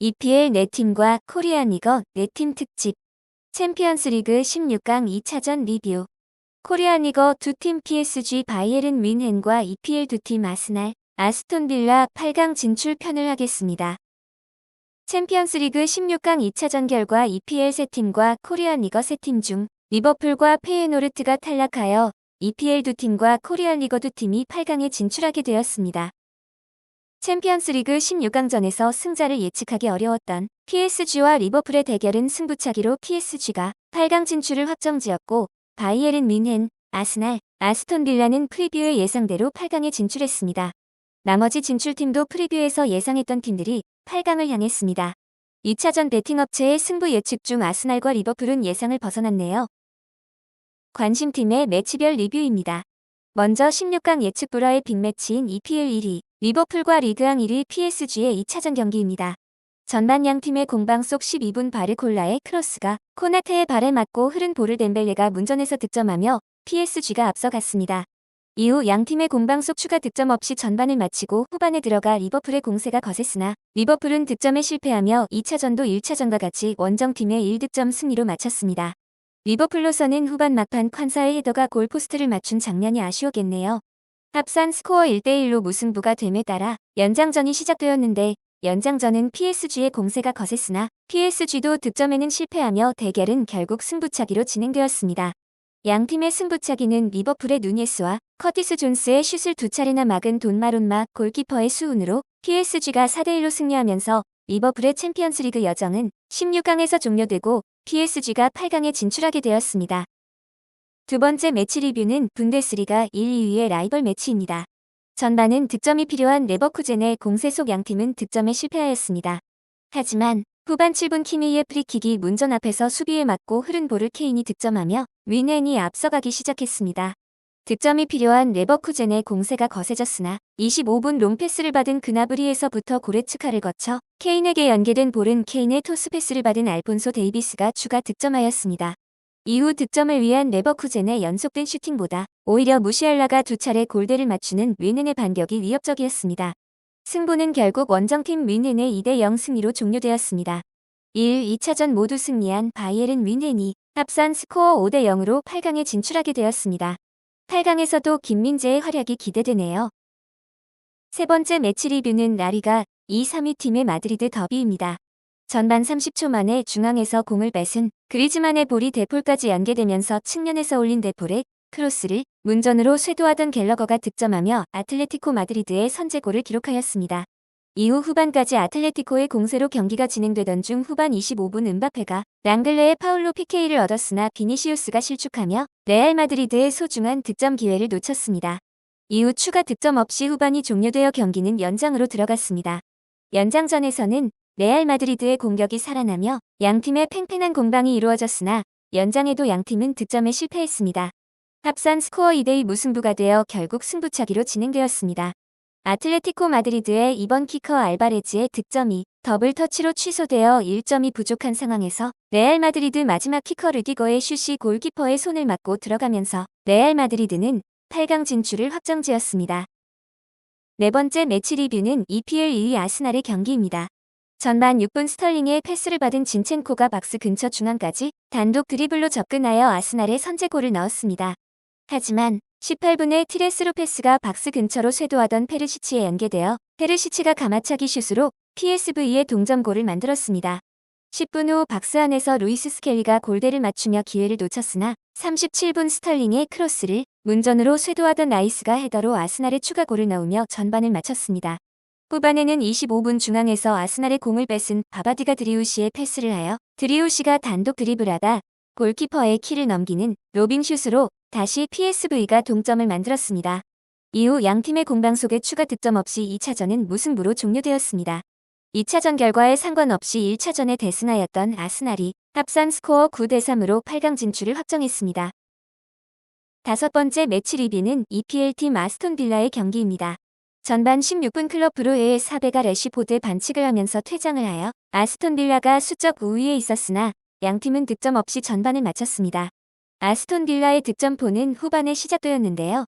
EPL 4팀과 코리안 리거 4팀 특집 챔피언스리그 16강 2차전 리뷰 코리안 리거 2팀 PSG 바이에른 뮌헨과 EPL 2팀 아스날, 아스톤 빌라 8강 진출 편을 하겠습니다. 챔피언스리그 16강 2차전 결과 EPL 3팀과 코리안 리거 3팀 중 리버풀과 페예노르트가 탈락하여 EPL 2팀과 코리안 리거 2팀이 8강에 진출하게 되었습니다. 챔피언스리그 16강전에서 승자를 예측하기 어려웠던 PSG와 리버풀의 대결은 승부차기로 PSG가 8강 진출을 확정지었고 바이에른 뮌헨, 아스날, 아스톤 빌라는 프리뷰의 예상대로 8강에 진출했습니다. 나머지 진출팀도 프리뷰에서 예상했던 팀들이 8강을 향했습니다. 2차전 베팅업체의 승부 예측 중 아스날과 리버풀은 예상을 벗어났네요. 관심팀의 매치별 리뷰입니다. 먼저 16강 예측 불허의 빅매치인 EPL 1위, 리버풀과 리그앙 1위 PSG의 2차전 경기입니다. 전반 양팀의 공방 속 12분 바르콜라의 크로스가 코나테의 발에 맞고 흐른 볼을 덴벨레가 문전에서 득점하며 PSG가 앞서갔습니다. 이후 양팀의 공방 속 추가 득점 없이 전반을 마치고 후반에 들어가 리버풀의 공세가 거셌으나 리버풀은 득점에 실패하며 2차전도 1차전과 같이 원정팀의 1득점 승리로 마쳤습니다. 리버풀로서는 후반 막판 콴사의 헤더가 골포스트를 맞춘 장면이 아쉬웠겠네요. 합산 스코어 1대1로 무승부가 됨에 따라 연장전이 시작되었는데 연장전은 PSG의 공세가 거셌으나 PSG도 득점에는 실패하며 대결은 결국 승부차기로 진행되었습니다. 양팀의 승부차기는 리버풀의 누니에스와 커티스 존스의 슛을 2차례나 막은 돈마론마 골키퍼의 수운으로 PSG가 4대1로 승리하면서 리버풀의 챔피언스리그 여정은 16강에서 종료되고 PSG가 8강에 진출하게 되었습니다. 두 번째 매치 리뷰는 분데스리가 1, 2위의 라이벌 매치입니다. 전반은 득점이 필요한 레버쿠젠의 공세 속 양팀은 득점에 실패하였습니다. 하지만 후반 7분 키미의 프리킥이 문전 앞에서 수비에 맞고 흐른 볼을 케인이 득점하며 뮌헨이 앞서가기 시작했습니다. 득점이 필요한 레버쿠젠의 공세가 거세졌으나 25분 롱패스를 받은 그나브리에서부터 고레츠카를 거쳐 케인에게 연계된 볼은 케인의 토스 패스를 받은 알폰소 데이비스가 추가 득점하였습니다. 이후 득점을 위한 레버쿠젠의 연속된 슈팅보다 오히려 무시알라가 2차례 골대를 맞추는 뮌헨의 반격이 위협적이었습니다. 승부는 결국 원정팀 뮌헨의 2대0 승리로 종료되었습니다. 1, 2차전 모두 승리한 바이에른 뮌헨이 합산 스코어 5대0으로 8강에 진출하게 되었습니다. 8강에서도 김민재의 활약이 기대되네요. 세 번째 매치 리뷰는 라리가 2, 3위 팀의 마드리드 더비입니다. 전반 30초 만에 중앙에서 공을 뺏은 그리즈만의 볼이 대폴까지 연계되면서 측면에서 올린 대폴의 크로스를 문전으로 쇄도하던 갤러거가 득점하며 아틀레티코 마드리드의 선제골을 기록하였습니다. 이후 후반까지 아틀레티코의 공세로 경기가 진행되던 중 후반 25분 은바페가 랑글레의 파울로 PK를 얻었으나 비니시우스가 실축하며 레알 마드리드의 소중한 득점 기회를 놓쳤습니다. 이후 추가 득점 없이 후반이 종료되어 경기는 연장으로 들어갔습니다. 연장전에서는 레알 마드리드의 공격이 살아나며 양팀의 팽팽한 공방이 이루어졌으나 연장에도 양팀은 득점에 실패했습니다. 합산 스코어 2대2 무승부가 되어 결국 승부차기로 진행되었습니다. 아틀레티코 마드리드의 이번 키커 알바레즈의 득점이 더블 터치로 취소되어 1점이 부족한 상황에서 레알 마드리드 마지막 키커 르디거의 슛이 골키퍼의 손을 맞고 들어가면서 레알 마드리드는 8강 진출을 확정지었습니다. 네 번째 매치 리뷰는 EPL 2위 아스날의 경기입니다. 전반 6분 스털링의 패스를 받은 진첸코가 박스 근처 중앙까지 단독 드리블로 접근하여 아스날의 선제골을 넣었습니다. 하지만 18분에 티레스 로페스가 박스 근처로 쇄도하던 페르시치에 연계되어 페르시치가 가마차기 슛으로 PSV의 동점골을 만들었습니다. 10분 후 박스 안에서 루이스 스켈리가 골대를 맞추며 기회를 놓쳤으나 37분 스털링의 크로스를 문전으로 쇄도하던 라이스가 헤더로 아스날의 추가골을 넣으며 전반을 마쳤습니다. 후반에는 25분 중앙에서 아스날의 공을 뺏은 바바디가 드리우시의 패스를 하여 드리우시가 단독 드리블하다 골키퍼의 키를 넘기는 로빙슛으로 다시 PSV가 동점을 만들었습니다. 이후 양팀의 공방 속에 추가 득점 없이 2차전은 무승부로 종료되었습니다. 2차전 결과에 상관없이 1차전에 대승하였던 아스날이 합산 스코어 9대3으로 8강 진출을 확정했습니다. 다섯 번째 매치 리뷰는 EPL팀 아스톤 빌라의 경기입니다. 전반 16분 클럽 브루의 사베가 래시포드 반칙을 하면서 퇴장을 하여 아스톤 빌라가 수적 우위에 있었으나 양팀은 득점 없이 전반을 마쳤습니다. 아스톤 빌라의 득점포는 후반에 시작되었는데요.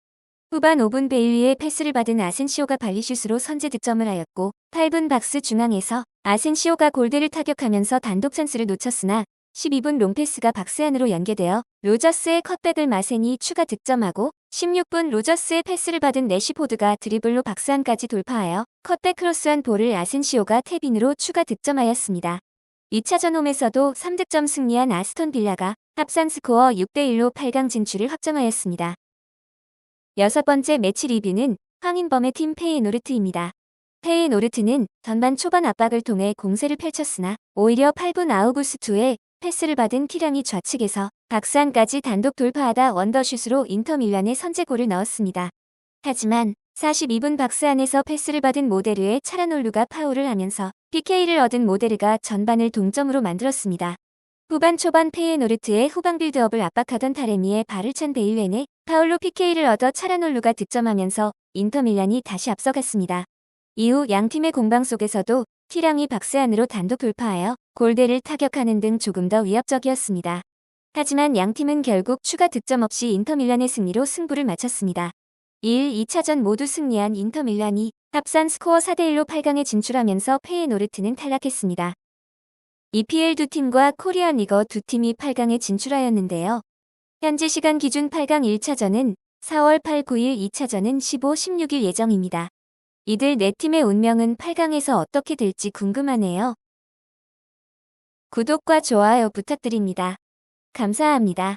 후반 5분 베일리의 패스를 받은 아센시오가 발리슛으로 선제 득점을 하였고 8분 박스 중앙에서 아센시오가 골대를 타격하면서 단독 찬스를 놓쳤으나 12분 롱패스가 박스 안으로 연계되어 로저스의 컷백을 마센이 추가 득점하고 16분 로저스의 패스를 받은 내시포드가 드리블로 박스 안까지 돌파하여 컷백 크로스한 볼을 아센시오가 탭인으로 추가 득점하였습니다. 2차전 홈에서도 3득점 승리한 아스톤 빌라가 합산 스코어 6대1로 8강 진출을 확정하였습니다. 여섯 번째 매치 리뷰는 황인범의 팀 페이노르트입니다. 페이노르트는 전반 초반 압박을 통해 공세를 펼쳤으나 오히려 8분 아우구스투의 패스를 받은 티랑이 좌측에서 박스 안까지 단독 돌파하다 원더슛으로 인터밀란의 선제골을 넣었습니다. 하지만 42분 박스 안에서 패스를 받은 모데르의 차라놀루가 파울을 하면서 PK를 얻은 모데르가 전반을 동점으로 만들었습니다. 후반 초반 페이노르트의 후방 빌드업을 압박하던 타레미의 발을 찬 베일렌의 파울로 PK를 얻어 차라놀루가 득점하면서 인터밀란이 다시 앞서갔습니다. 이후 양팀의 공방 속에서도 티랑이 박스 안으로 단독 돌파하여 골대를 타격하는 등 조금 더 위협적이었습니다. 하지만 양팀은 결국 추가 득점 없이 인터밀란의 승리로 승부를 마쳤습니다. 2일 2차전 모두 승리한 인터밀란이 합산 스코어 4대1로 8강에 진출하면서 페이노르트는 탈락했습니다. EPL 두 팀과 코리안 리거 두 팀이 8강에 진출하였는데요. 현지 시간 기준 8강 1차전은 4월 8, 9일, 2차전은 15, 16일 예정입니다. 이들 네 팀의 운명은 8강에서 어떻게 될지 궁금하네요. 구독과 좋아요 부탁드립니다. 감사합니다.